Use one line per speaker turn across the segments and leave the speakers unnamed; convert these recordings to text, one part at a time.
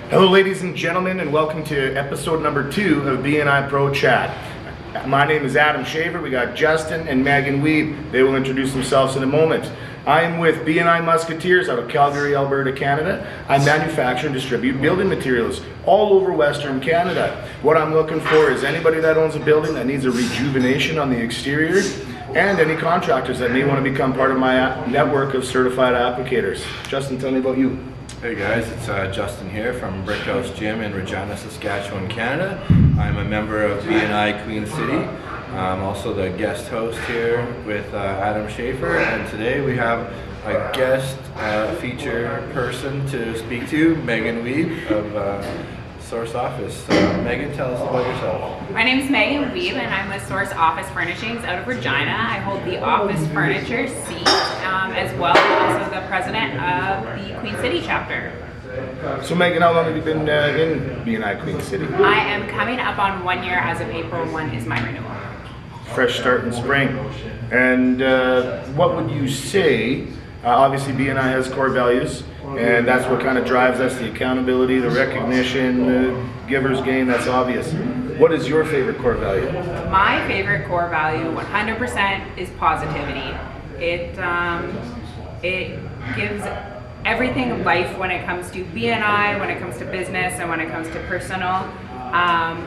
Hello ladies and gentlemen, and welcome to episode number 2 of BNI Pro Chat. My name is Adam Schaffer. We got Justin and Megan Wiebe. They will introduce themselves in a moment. I am with BNI Musketeers out of Calgary, Alberta, Canada. I manufacture and distribute building materials all over Western Canada. What I'm looking for is anybody that owns a building that needs a rejuvenation on the exterior, and any contractors that may want to become part of my network of certified applicators. Justin, tell me about you.
Hey guys, it's Justin here from Brickhouse Gym in Regina, Saskatchewan, Canada. I'm a member of BNI Queen City. I'm also the guest host here with Adam Schaffer, and today we have a guest feature person to speak to, Megan Wiebe of Source Office. Megan, tell us about yourself.
My name is Megan Wiebe, and I'm with Source Office Furnishings out of Regina. I hold the office furniture seat, as well as also the president of the Queen City chapter.
So Megan, how long have you been in BNI Queen City?
I am coming up on 1 year, as of April 1 is my renewal.
Fresh start in spring. And what would you say, obviously BNI has core values, and that's what kind of drives us, the accountability, the recognition, the giver's gain, that's obvious. What is your favorite core value?
My favorite core value, 100%, is positivity. It gives everything life when it comes to BNI, when it comes to business, and when it comes to personal.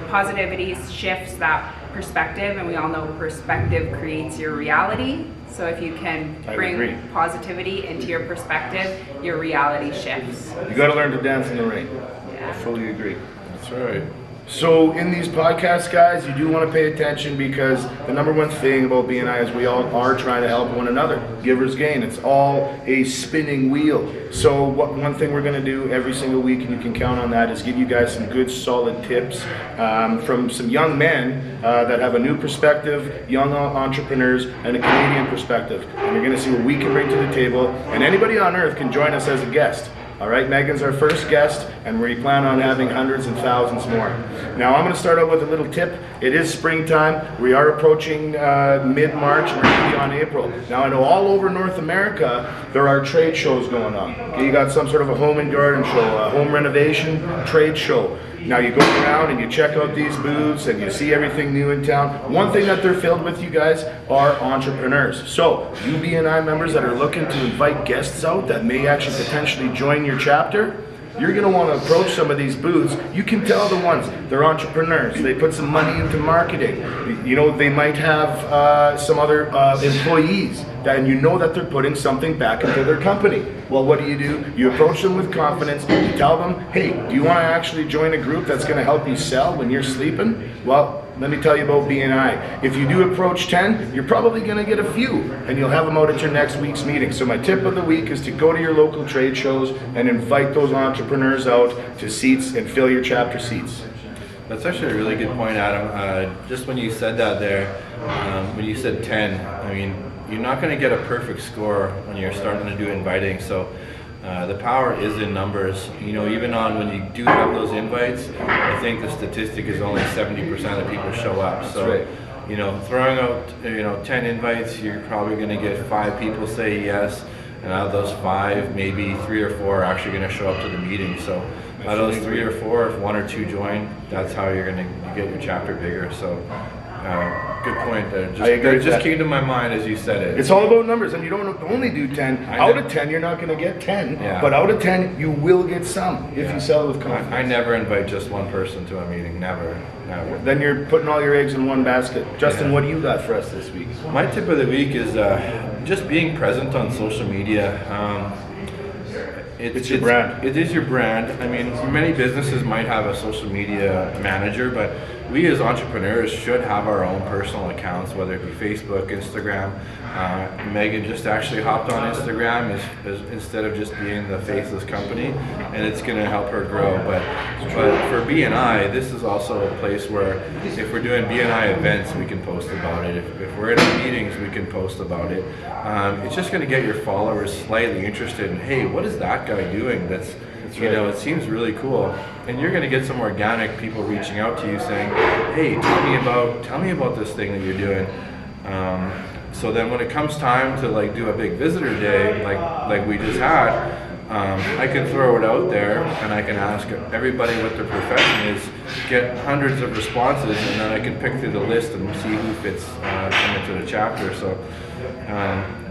Positivity shifts that perspective, and we all know perspective creates your reality. So if you can bring positivity into your perspective, your reality shifts.
You got to learn to dance in the rain.
Yeah.
I fully agree.
That's right.
So in these podcasts, guys, you do want to pay attention, because the number one thing about BNI is we all are trying to help one another. Giver's gain. It's all a spinning wheel. So one thing we're going to do every single week, and you can count on that, is give you guys some good solid tips from some young men that have a new perspective, young entrepreneurs, and a Canadian perspective. And you're going to see what we can bring to the table. And anybody on earth can join us as a guest. All right, Megan's our first guest, and we plan on having hundreds and thousands more. Now, I'm going to start out with a little tip. It is springtime. We are approaching mid-March, and we're going to be on April. Now, I know all over North America, there are trade shows going on. Okay, you got some sort of a home and garden show, a home renovation trade show. Now, you go around and you check out these booths and you see everything new in town. One thing that they're filled with, you guys, are entrepreneurs. So, you BNI members that are looking to invite guests out that may actually potentially join your chapter, you're going to want to approach some of these booths. You can tell the ones, they're entrepreneurs. They put some money into marketing. You know, they might have some other employees, and you know that they're putting something back into their company. Well, what do? You approach them with confidence. You tell them, hey, do you want to actually join a group that's going to help you sell when you're sleeping? Well, let me tell you about BNI. If you do approach 10, you're probably going to get a few, and you'll have them out at your next week's meeting. So my tip of the week is to go to your local trade shows and invite those entrepreneurs out to seats and fill your chapter seats.
That's actually a really good point, Adam. Just when you said that there, when you said 10, I mean, you're not going to get a perfect score when you're starting to do inviting. So the power is in numbers. You know, even on when you do have those invites, I think the statistic is only 70% of people show up. So,
right.
You know, throwing out 10 invites, you're probably going to get 5 people say yes, and out of those 5, maybe 3 or 4 are actually going to show up to the meeting. So out of those 3 or 4, if 1 or 2 join, that's how you're going to get your chapter bigger. So good point there. That just came to my mind as you said it.
It's all about numbers, and you don't only do 10. Out of 10, you're not going to get 10, but out of 10, you will get some if you sell it with confidence.
I never invite just one person to a meeting. Never.
Then you're putting all your eggs in one basket. Justin, what do you got for us this week?
My tip of the week is just being present on social media.
It's your brand.
It is your brand. I mean, many businesses might have a social media manager, but we as entrepreneurs should have our own personal accounts, whether it be Facebook, Instagram. Megan just actually hopped on Instagram instead of just being the faceless company, and it's going to help her grow. But for BNI, this is also a place where if we're doing BNI events, we can post about it. If we're in meetings, we can post about it. It's just going to get your followers slightly interested in, hey, what is that guy doing? That's you know, it seems really cool, and you're going to get some organic people reaching out to you saying, hey, tell me about this thing that you're doing. So then when it comes time to like do a big visitor day like we just had, I can throw it out there and I can ask everybody what their profession is, get hundreds of responses, and then I can pick through the list and see who fits into the chapter. So,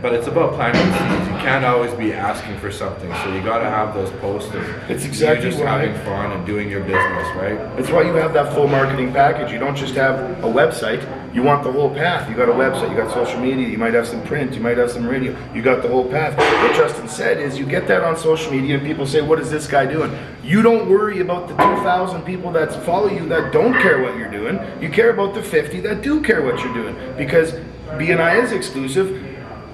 but it's about planting the seeds. You can't always be asking for something, so you got to have those posts of
It's exactly
you just
right.
having fun and doing your business, right?
That's why you have that full marketing package. You don't just have a website. You want the whole path. You got a website, you got social media, you might have some print, you might have some radio. You got the whole path. What Justin said is you get that on social media and people say, what is this guy doing? You don't worry about the 2,000 people that follow you that don't care what you're doing. You care about the 50 that do care what you're doing. Because BNI is exclusive.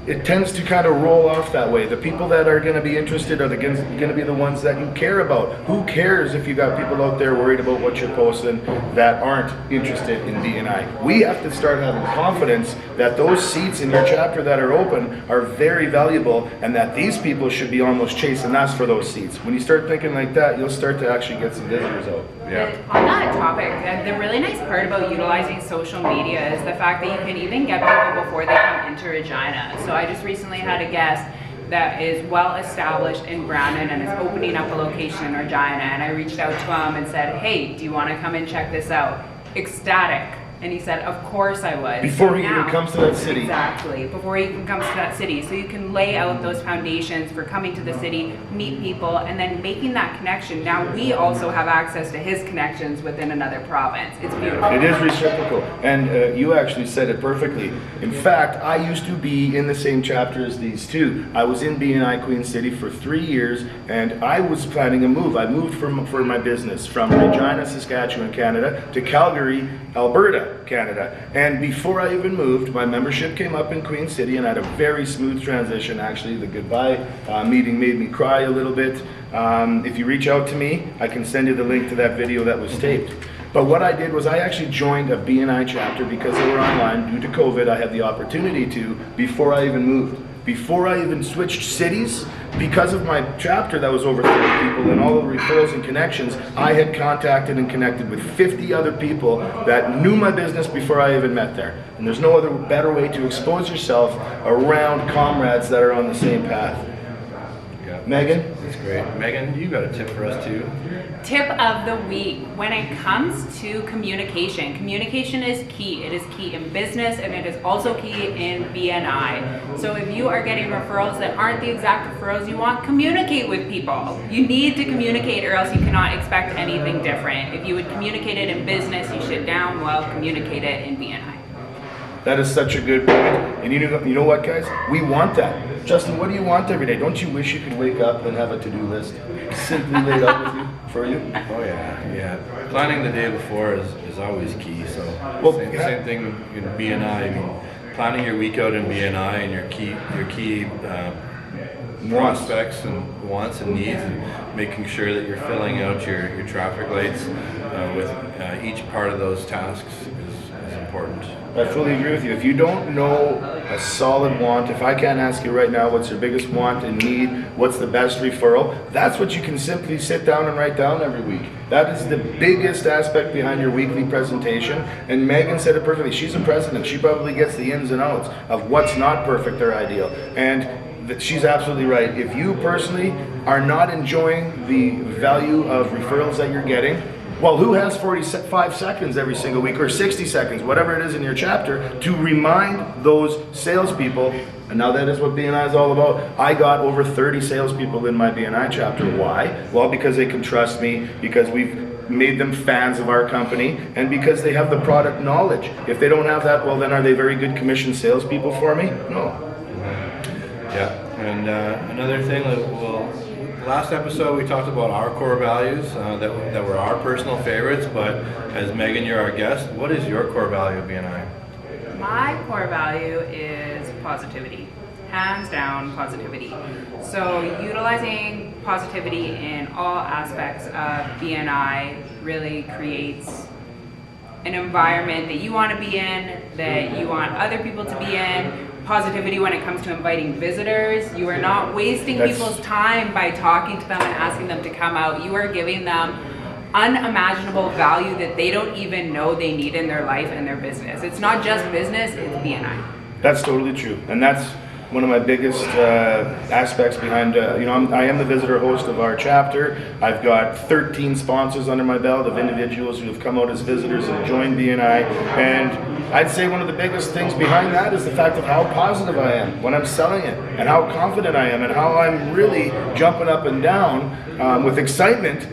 It tends to kind of roll off that way. The people that are going to be interested are going to be the ones that you care about. Who cares if you got people out there worried about what you're posting that aren't interested in BNI? We have to start having confidence that those seats in your chapter that are open are very valuable, and that these people should be almost chasing us for those seats. When you start thinking like that, you'll start to actually get some visitors out.
Yeah.
On that topic, the really nice part about utilizing social media is the fact that you can even get people before they come into Regina. So I just recently had a guest that is well established in Brandon and is opening up a location in Regina, and I reached out to him and said, hey, do you want to come and check this out? Ecstatic. And he said, of course I would.
Before he even comes to that city.
Exactly, before he even comes to that city. So you can lay out those foundations for coming to the city, meet people, and then making that connection. Now we also have access to his connections within another province. It's beautiful.
It is reciprocal, and you actually said it perfectly. In fact, I used to be in the same chapter as these two. I was in BNI Queen City for 3 years, and I was planning a move. I moved for my business from Regina, Saskatchewan, Canada, to Calgary, Alberta, Canada. And before I even moved, my membership came up in Queen City, and I had a very smooth transition. Actually, the goodbye meeting made me cry a little bit. If you reach out to me, I can send you the link to that video that was taped. But what I did was I actually joined a BNI chapter because they were online. Due to COVID, I had the opportunity to before I even moved. Before I even switched cities, because of my chapter that was over 30 people and all the referrals and connections, I had contacted and connected with 50 other people that knew my business before I even met there. And there's no other better way to expose yourself around comrades that are on the same path.
Yeah.
Megan?
That's great. Megan, you got a tip for us too?
Tip of the week. When it comes to communication, communication is key. It is key in business, and it is also key in BNI. So if you are getting referrals that aren't the exact referrals you want, communicate with people. You need to communicate, or else you cannot expect anything different. If you would communicate it in business, you should damn well communicate it in BNI.
That is such a good point. And you know what, guys? We want that. Justin, what do you want every day? Don't you wish you could wake up and have a to-do list simply laid out with you, for you?
Oh yeah. Planning the day before is always key. So same thing in BNI. I mean, planning your week out in BNI and your key prospects and wants and needs, and making sure that you're filling out your traffic lights with each part of those tasks is important.
I fully agree with you. If you don't know a solid want, if I can't ask you right now what's your biggest want and need, what's the best referral, that's what you can simply sit down and write down every week. That is the biggest aspect behind your weekly presentation. And Megan said it perfectly. She's a president. She probably gets the ins and outs of what's not perfect or ideal. And she's absolutely right. If you personally are not enjoying the value of referrals that you're getting, well, who has 45 seconds every single week, or 60 seconds, whatever it is in your chapter, to remind those salespeople? And now that is what BNI is all about. I got over 30 salespeople in my BNI chapter. Why? Well, because they can trust me, because we've made them fans of our company, and because they have the product knowledge. If they don't have that, well, then are they very good commission salespeople for me? No.
Yeah, and another thing last episode we talked about our core values that were our personal favorites, but as Megan, you're our guest, what is your core value of BNI?
My core value is positivity. Hands down, positivity. So utilizing positivity in all aspects of BNI really creates an environment that you want to be in, that you want other people to be in. Positivity when it comes to inviting visitors. You are not wasting people's time by talking to them and asking them to come out. You are giving them unimaginable value that they don't even know they need in their life and their business. It's not just business, it's BNI.
That's totally true. And that's one of my biggest aspects behind, I am the visitor host of our chapter. I've got 13 sponsors under my belt of individuals who have come out as visitors and joined BNI. And I'd say one of the biggest things behind that is the fact of how positive I am when I'm selling it, and how confident I am, and how I'm really jumping up and down with excitement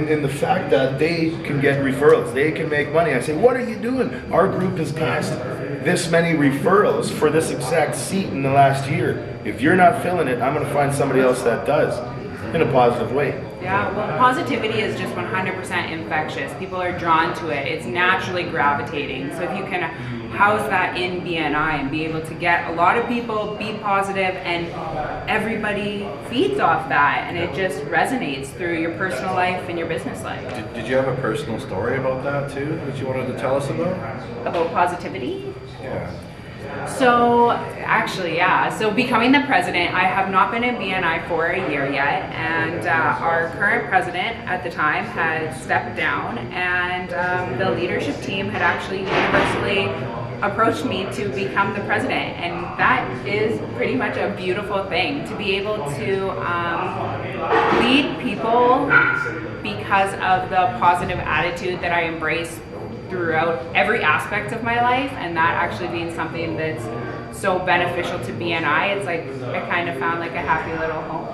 in the fact that they can get referrals, they can make money. I say, what are you doing? Our group has passed this many referrals for this exact seat in the last year. If you're not filling it, I'm going to find somebody else that does, in a positive way.
Yeah, well, positivity is just 100% infectious. People are drawn to it. It's naturally gravitating. So if you can house that in BNI and be able to get a lot of people be positive, and everybody feeds off that, and it just resonates through your personal life and your business life.
Did you have a personal story about that too that you wanted to tell us about?
About positivity?
Yeah.
So actually, yeah. So becoming the president, I have not been in BNI for a year yet, and our current president at the time had stepped down, and the leadership team had actually universally approached me to become the president, and that is pretty much a beautiful thing, to be able to lead people because of the positive attitude that I embrace throughout every aspect of my life, and that actually being something that's so beneficial to BNI. It's like I kind of found like a happy little home.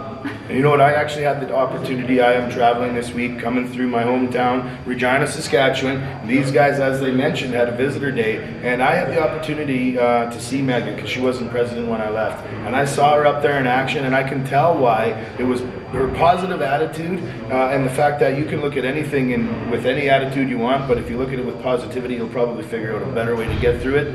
And you know what, I actually had the opportunity, I am traveling this week, coming through my hometown, Regina, Saskatchewan. These guys, as they mentioned, had a visitor day, and I had the opportunity to see Megan, because she wasn't president when I left. And I saw her up there in action, and I can tell why. It was her positive attitude, and the fact that you can look at anything with any attitude you want, but if you look at it with positivity, you'll probably figure out a better way to get through it.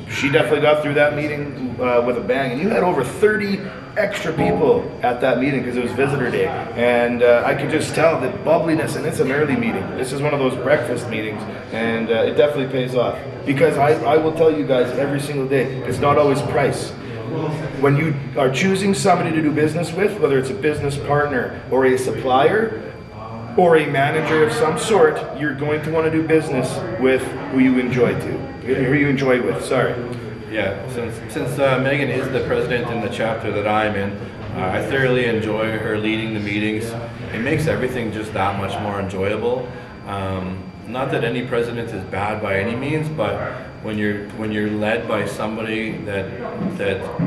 She definitely got through that meeting with a bang, and you had over 30 extra people at that meeting because it was visitor day, and I could just tell that bubbliness, and it's an early meeting. This is one of those breakfast meetings, and it definitely pays off, because I will tell you guys every single day, it's not always price. When you are choosing somebody to do business with, whether it's a business partner or a supplier or a manager of some sort, you're going to want to do business with who you enjoy with. Sorry.
Yeah, since Megan is the president in the chapter that I'm in, I thoroughly enjoy her leading the meetings. It makes everything just that much more enjoyable. Not that any president is bad by any means, but when you're led by somebody that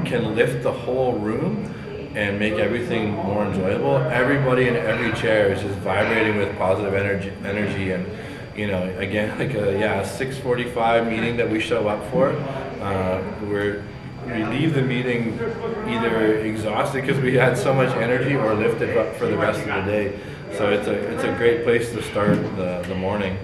can lift the whole room and make everything more enjoyable, everybody in every chair is just vibrating with positive energy, and again, like a 6:45 meeting that we show up for, we leave the meeting either exhausted because we had so much energy, or lifted up for the rest of the day. So it's a great place to start the morning.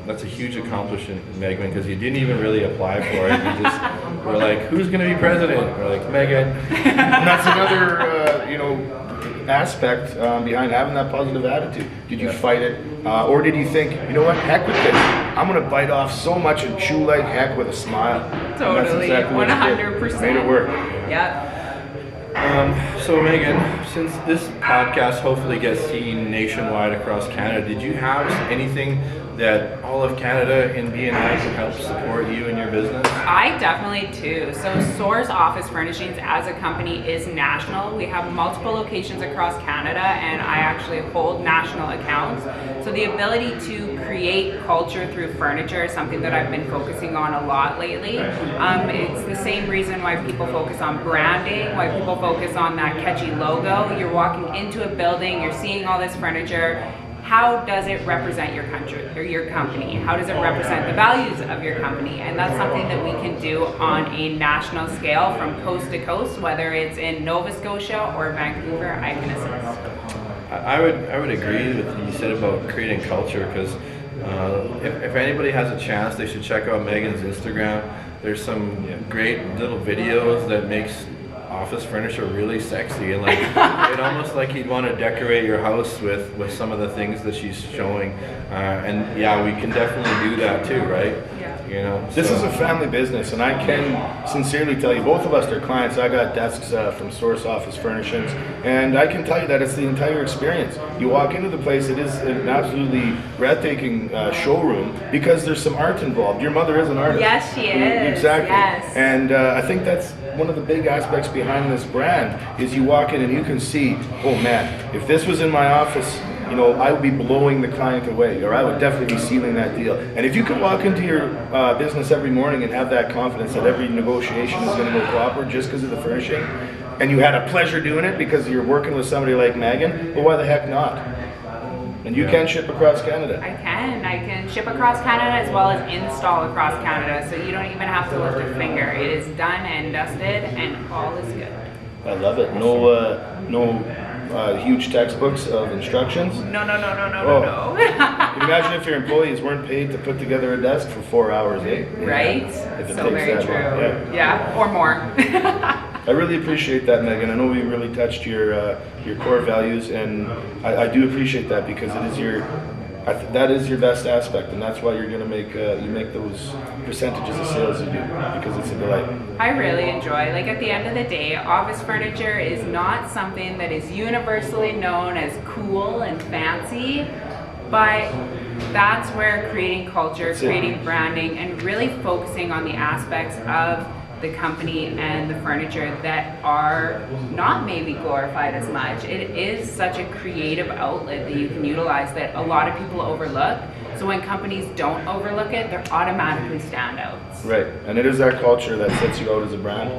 That's a huge accomplishment, Megan, because you didn't even really apply for it. You just were like, who's going to be president? We're like, Megan.
And that's another, aspect behind having that positive attitude. Did you fight it? Or did you think, you know what, heck with this. I'm going to bite off so much and chew like heck with a smile.
Totally,
exactly
100%.
Made it work.
Yeah.
So Megan, since this podcast hopefully gets seen nationwide across Canada, did you have anything that all of Canada in BNI can help support you in your business?
I definitely do. So Source Office Furnishings as a company is national. We have multiple locations across Canada, and I actually hold national accounts. So the ability to create culture through furniture is something that I've been focusing on a lot lately. It's the same reason why people focus on branding, why people focus on that catchy logo. You're walking into a building, you're seeing all this furniture. How does it represent your country or your company? How does it represent the values of your company? And that's something that we can do on a national scale from coast to coast, whether it's in Nova Scotia or Vancouver. I can assist.
I would agree with what you said about creating culture, because if anybody has a chance, they should check out Megan's Instagram. There's some great little videos that makes office furniture really sexy, and like it almost like you'd want to decorate your house with some of the things that she's showing, and yeah, we can definitely do that too, right?
This is a family business, and I can sincerely tell you, both of us are clients. I got desks from Source Office Furnishings, and I can tell you that it's the entire experience. You walk into the place, it is an absolutely breathtaking showroom, because there's some art involved. Your mother is an artist.
Yes, she is.
Exactly.
Yes.
And I think that's one of the big aspects behind this brand is you walk in and you can see, oh man, if this was in my office, you know, I would be blowing the client away, or I would definitely be sealing that deal. And if you could walk into your business every morning and have that confidence that every negotiation is going to go proper just because of the furnishing, and you had a pleasure doing it because you're working with somebody like Megan, well, why the heck not? And you can ship across Canada.
I can ship across Canada as well as install across Canada, so you don't even have to lift a finger. It is done and dusted, and all is good.
I love it. No huge textbooks of instructions.
No.
Can you imagine if your employees weren't paid to put together a desk for 4 hours, eh?
Right?
If it
So
takes
very
that
true.
long,
Yeah, or more.
I really appreciate that, Megan. I know we really touched your core values, and I do appreciate that because it is that is your best aspect, and that's why you're going to make you make those percentages of sales you do, because it's a delight.
I really enjoy, like at the end of the day, office furniture is not something that is universally known as cool and fancy, but that's where creating culture, creating branding, and really focusing on the aspects of the company and the furniture that are not maybe glorified as much. It is such a creative outlet that you can utilize that a lot of people overlook. So when companies don't overlook it, they're automatically standouts.
Right, and it is that culture that sets you out as a brand.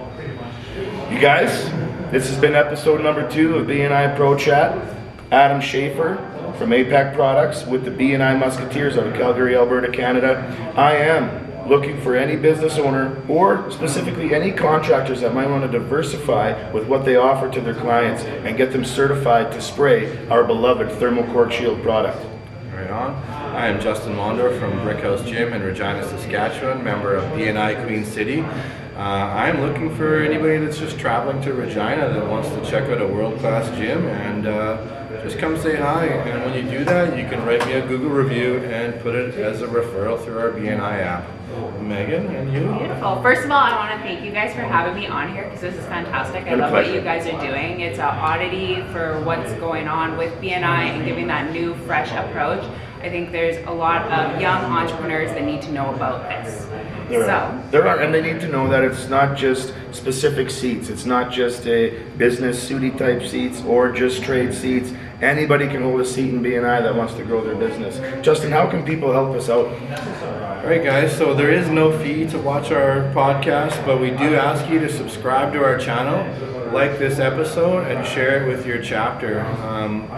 You guys, this has been episode number 2 of BNI Pro Chat. Adam Schaffer from APAC Products with the BNI Musketeers out of Calgary, Alberta, Canada. I am looking for any business owner or specifically any contractors that might want to diversify with what they offer to their clients and get them certified to spray our beloved thermal cork shield product.
Right on. I am Justin Mondor from Brickhouse Gym in Regina, Saskatchewan, member of BNI Queen City. I'm looking for anybody that's just traveling to Regina that wants to check out a world-class gym, and just come say hi. And when you do that, you can write me a Google review and put it as a referral through our BNI app. Megan, and you?
Beautiful. First of all, I want to thank you guys for having me on here because this is fantastic. I love what you guys are doing. It's an oddity for what's going on with BNI and giving that new, fresh approach. I think there's a lot of young entrepreneurs that need to know about this.
There are, and they need to know that it's not just specific seats. It's not just a business suity type seats or just trade seats. Anybody can hold a seat in BNI that wants to grow their business. Justin, how can people help us out?
All right, guys, so there is no fee to watch our podcast, but we do ask you to subscribe to our channel, like this episode, and share it with your chapter.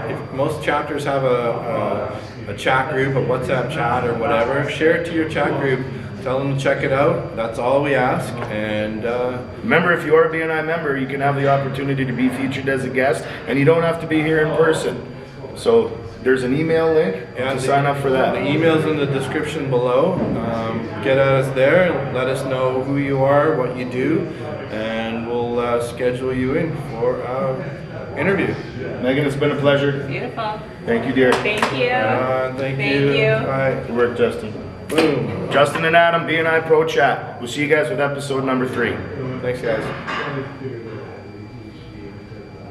If most chapters have a chat group, a WhatsApp chat or whatever, share it to your chat group. Tell them to check it out. That's all we ask. And
remember, if you are a BNI member, you can have the opportunity to be featured as a guest, and you don't have to be here in person. So there's an email link to sign up for that.
The email's in the description below. Get at us there and let us know who you are, what you do, and we'll schedule you in for our interview.
Megan, it's been a pleasure.
Beautiful.
Thank you, dear.
Thank you.
Thank you. Bye.
Good work, Justin.
Boom.
Justin and Adam, BNI Pro Chat. We'll see you guys with episode number 3.
Thanks, guys.